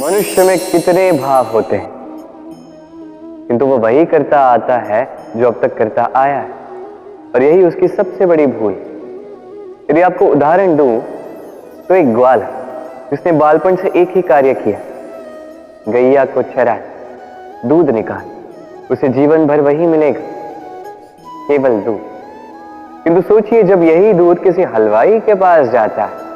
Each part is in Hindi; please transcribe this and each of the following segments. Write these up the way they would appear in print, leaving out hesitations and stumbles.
मनुष्य में कितने भाव होते हैं, किंतु वो वही करता आता है जो अब तक करता आया है, और यही उसकी सबसे बड़ी भूल। यदि आपको उदाहरण दूं तो एक ग्वाल है जिसने बालपन से एक ही कार्य किया, गैया को चरा, दूध निकाल, उसे जीवन भर वही मिलेगा, केवल दूध। किंतु सोचिए, जब यही दूध किसी हलवाई के पास जाता है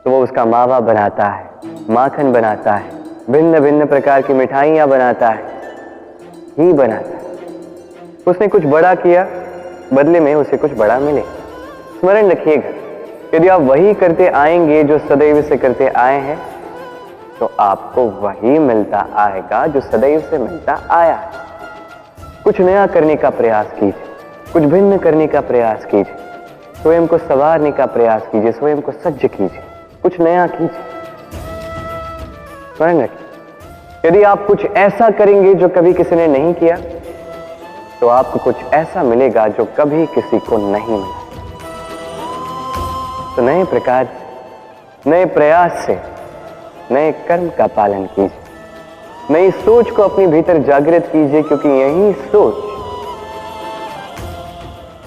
तो वो उसका मावा बनाता है, माखन बनाता है, भिन्न भिन्न प्रकार की मिठाइयां बनाता है, ही बनाता है। उसने कुछ बड़ा किया, बदले में उसे कुछ बड़ा मिले। स्मरण रखिएगा, यदि आप वही करते आएंगे जो सदैव से करते आए हैं, तो आपको वही मिलता आएगा जो सदैव से मिलता आया है। कुछ नया करने का प्रयास कीजिए, कुछ भिन्न करने का प्रयास कीजिए, स्वयं को संवारने का प्रयास कीजिए, स्वयं को सज्ज कीजिए, कुछ नया कीजिए। स्मरण रखिए, यदि आप कुछ ऐसा करेंगे जो कभी किसी ने नहीं किया, तो आपको कुछ ऐसा मिलेगा जो कभी किसी को नहीं मिला। तो नए प्रकार, नए प्रयास से नए कर्म का पालन कीजिए, नई सोच को अपने भीतर जागृत कीजिए, क्योंकि यही सोच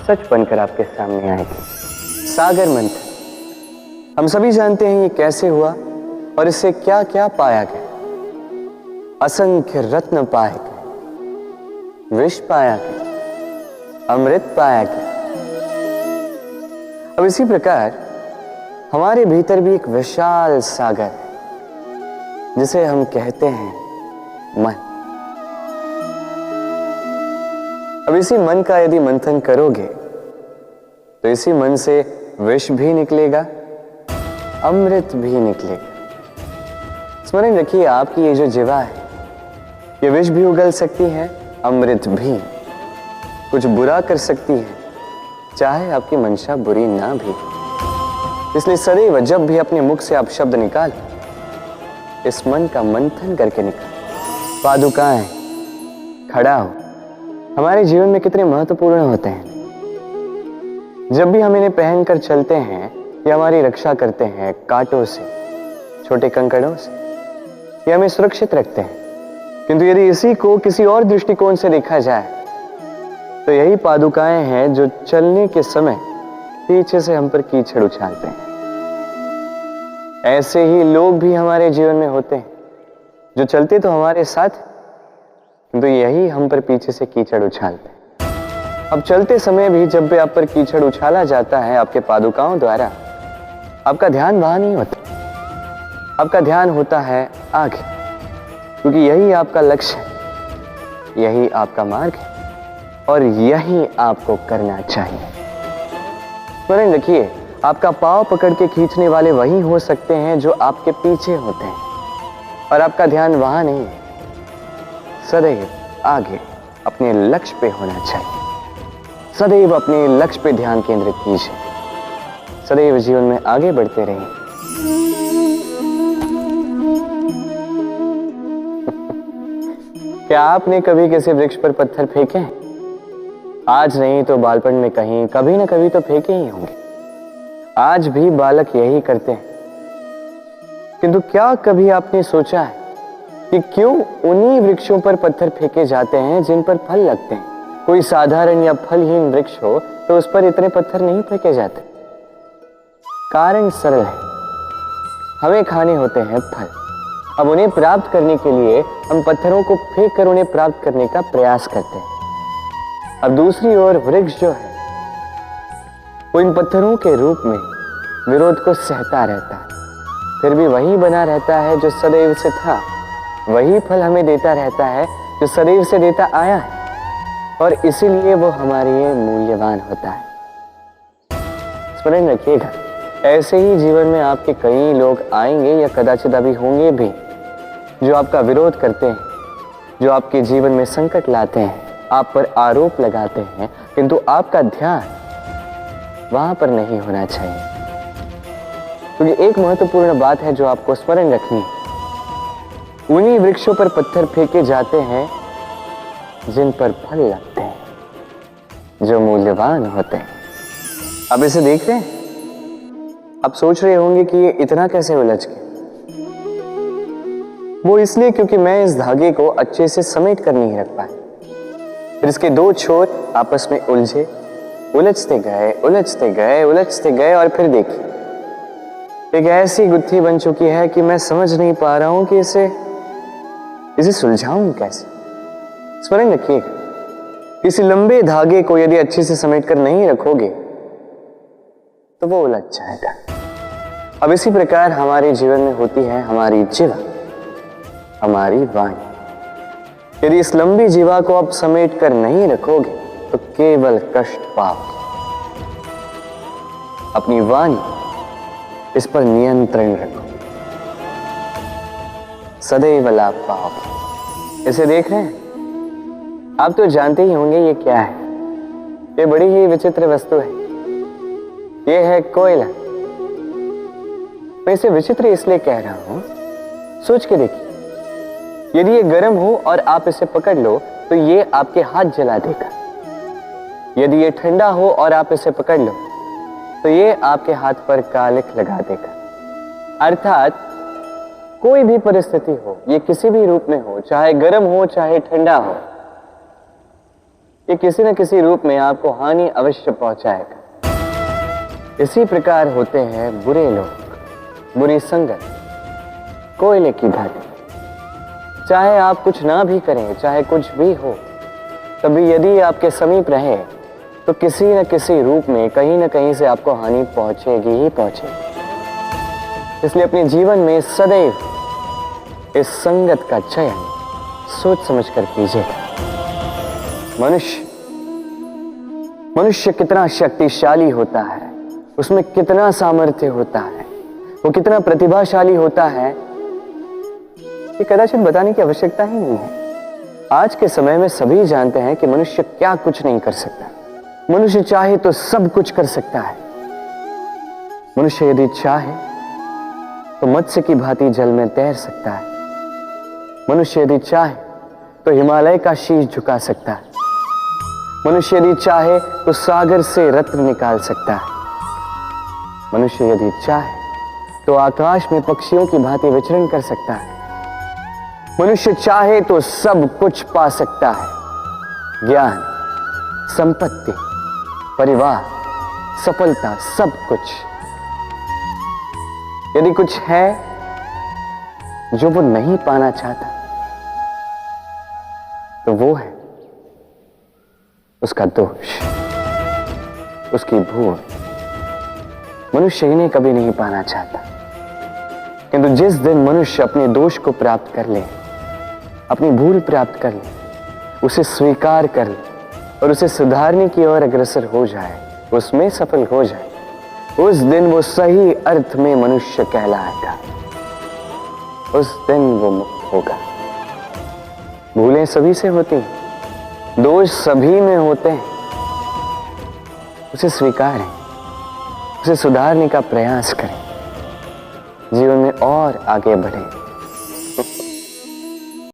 सच बनकर आपके सामने आएगी। सागर मंथन हम सभी जानते हैं ये कैसे हुआ और इससे क्या क्या पाया गया। असंख्य रत्न पाए गए, विष पाया गया, अमृत पाया गया। अब इसी प्रकार हमारे भीतर भी एक विशाल सागर है जिसे हम कहते हैं मन। अब इसी मन का यदि मंथन करोगे तो इसी मन से विष भी निकलेगा, अमृत भी निकलेगा। स्मरण रखिए, आपकी ये जो जीवा है, ये विष भी उगल सकती है, अमृत भी। कुछ बुरा कर सकती है, चाहे आपकी मंशा बुरी ना भी। इसलिए सदैव जब भी अपने मुख से आप शब्द निकाल, इस मन का मंथन करके निकाल। पादुकाएं, खड़ा हो, हमारे जीवन में कितने महत्वपूर्ण होते हैं। जब भी हम इन्हें पहनकर चलते हैं, ये हमारी रक्षा करते हैं कांटों से, छोटे कंकड़ों से, ये हमें सुरक्षित रखते हैं। किंतु यदि इसी को किसी और दृष्टिकोण से देखा जाए तो यही पादुकाएं हैं जो चलने के समय पीछे से हम पर कीचड़ उछालते हैं। ऐसे ही लोग भी हमारे जीवन में होते हैं जो चलते तो हमारे साथ, किंतु यही हम पर पीछे से कीचड़ उछालते हैं। अब चलते समय भी जब भी आप पर कीचड़ उछाला जाता है आपके पादुकाओं द्वारा, आपका ध्यान वहां नहीं होता, आपका ध्यान होता है आगे, क्योंकि यही आपका लक्ष्य है, यही आपका मार्ग है और यही आपको करना चाहिए। स्मरण रखिए, आपका पांव पकड़ के खींचने वाले वही हो सकते हैं जो आपके पीछे होते हैं, और आपका ध्यान वहां नहीं, सदैव आगे अपने लक्ष्य पे होना चाहिए। सदैव अपने लक्ष्य पे ध्यान केंद्रित कीजिए, सदैव जीवन में आगे बढ़ते रहिए। क्या आपने कभी किसी वृक्ष पर पत्थर फेंके हैं? आज नहीं तो बालपन में कहीं कभी ना कभी तो फेंके ही होंगे। आज भी बालक यही करते हैं। किंतु क्या कभी आपने सोचा है कि क्यों उन्हीं वृक्षों पर पत्थर फेंके जाते हैं जिन पर फल लगते हैं? कोई साधारण या फलहीन वृक्ष हो तो उस पर इतने पत्थर नहीं फेंके जाते। कारण सरल है, हमें खाने होते हैं फल। अब उन्हें प्राप्त करने के लिए हम पत्थरों को फेंक कर उन्हें प्राप्त करने का प्रयास करते हैं। अब दूसरी ओर वृक्ष जो है वो इन पत्थरों के रूप में विरोध को सहता रहता है, फिर भी वही बना रहता है जो सदैव से था, वही फल हमें देता रहता है जो सदैव से देता आया है, और इसीलिए वो हमारे लिए मूल्यवान होता है। स्मरण रखिएगा, ऐसे ही जीवन में आपके कई लोग आएंगे या कदाचित अभी होंगे भी जो आपका विरोध करते हैं, जो आपके जीवन में संकट लाते हैं, आप पर आरोप लगाते हैं, किंतु आपका ध्यान वहां पर नहीं होना चाहिए। क्योंकि एक महत्वपूर्ण बात है जो आपको स्मरण रखनी है, उन्हीं वृक्षों पर पत्थर फेंके जाते हैं जिन पर फल लगते हैं, जो मूल्यवान होते हैं। अब इसे देख रहे हैं? आप सोच रहे होंगे कि ये इतना कैसे उलझ गया। वो इसलिए क्योंकि मैं इस धागे को अच्छे से समेट कर नहीं रख पाया। फिर इसके दो छोर आपस में उलझे, उलझते गए उलझते गए उलझते गए और फिर देखिए एक ऐसी गुत्थी बन चुकी है कि मैं समझ नहीं पा रहा हूं कि इसे सुलझाऊं कैसे। स्मरण रखिएगा, इस लंबे धागे को यदि अच्छे से समेट कर नहीं रखोगे तो वो उलझ जाएगा। अब इसी प्रकार हमारे जीवन में होती है हमारी जीवा, हमारी वाणी। यदि इस लंबी जीवा को आप समेट कर नहीं रखोगे तो केवल कष्ट पाओगे। अपनी वाणी, इस पर नियंत्रण रखो, सदैव लाभ पाओगे। इसे देख रहे हैं आप तो जानते ही होंगे ये क्या है। ये बड़ी ही विचित्र वस्तु है। ये है कोयला। मैं इसे विचित्र इसलिए कह रहा हूं, सोच के देखिए, यदि ये गर्म हो और आप इसे पकड़ लो तो ये आपके हाथ जला देगा। यदि ये ठंडा हो और आप इसे पकड़ लो तो ये आपके हाथ पर कालिख लगा देगा। अर्थात कोई भी परिस्थिति हो, ये किसी भी रूप में हो, चाहे गर्म हो चाहे ठंडा हो, ये किसी न किसी रूप में आपको हानि अवश्य पहुंचाएगा। इसी प्रकार होते हैं बुरे लोग, बुरी संगत, कोयले की भांति। चाहे आप कुछ ना भी करें, चाहे कुछ भी हो, तभी यदि आपके समीप रहे तो किसी न किसी रूप में कहीं न कहीं से आपको हानि पहुंचेगी ही पहुंचेगी। इसलिए अपने जीवन में सदैव इस संगत का चयन सोच समझ कर कीजिएगा। मनुष्य कितना शक्तिशाली होता है, उसमें कितना सामर्थ्य होता है, वो कितना प्रतिभाशाली होता है, ये कदाचित बताने की आवश्यकता ही नहीं है। आज के समय में सभी जानते हैं कि मनुष्य क्या कुछ नहीं कर सकता। मनुष्य चाहे तो सब कुछ कर सकता है। मनुष्य यदि चाहे तो मत्स्य की भांति जल में तैर सकता है। मनुष्य यदि चाहे तो हिमालय का शीश झुका सकता है। मनुष्य यदि चाहे तो सागर से रत्न निकाल सकता है। मनुष्य यदि चाहे तो आकाश में पक्षियों की भांति विचरण कर सकता है। मनुष्य चाहे तो सब कुछ पा सकता है। ज्ञान, संपत्ति, परिवार, सफलता, सब कुछ। यदि कुछ है जो वो नहीं पाना चाहता तो वो है उसका दोष, उसकी भूल। मनुष्य इन्हें कभी नहीं पाना चाहता, किंतु जिस दिन मनुष्य अपने दोष को प्राप्त कर ले, अपनी भूल प्राप्त कर ले, उसे स्वीकार कर ले और उसे सुधारने की ओर अग्रसर हो जाए, उसमें सफल हो जाए, उस दिन वो सही अर्थ में मनुष्य कहलाएगा। उस दिन वो मुक्त होगा। भूलें सभी से होती हैं, दोष सभी में होते हैं। उसे स्वीकारें, उसे सुधारने का प्रयास करें, जीवन में और आगे बढ़ें।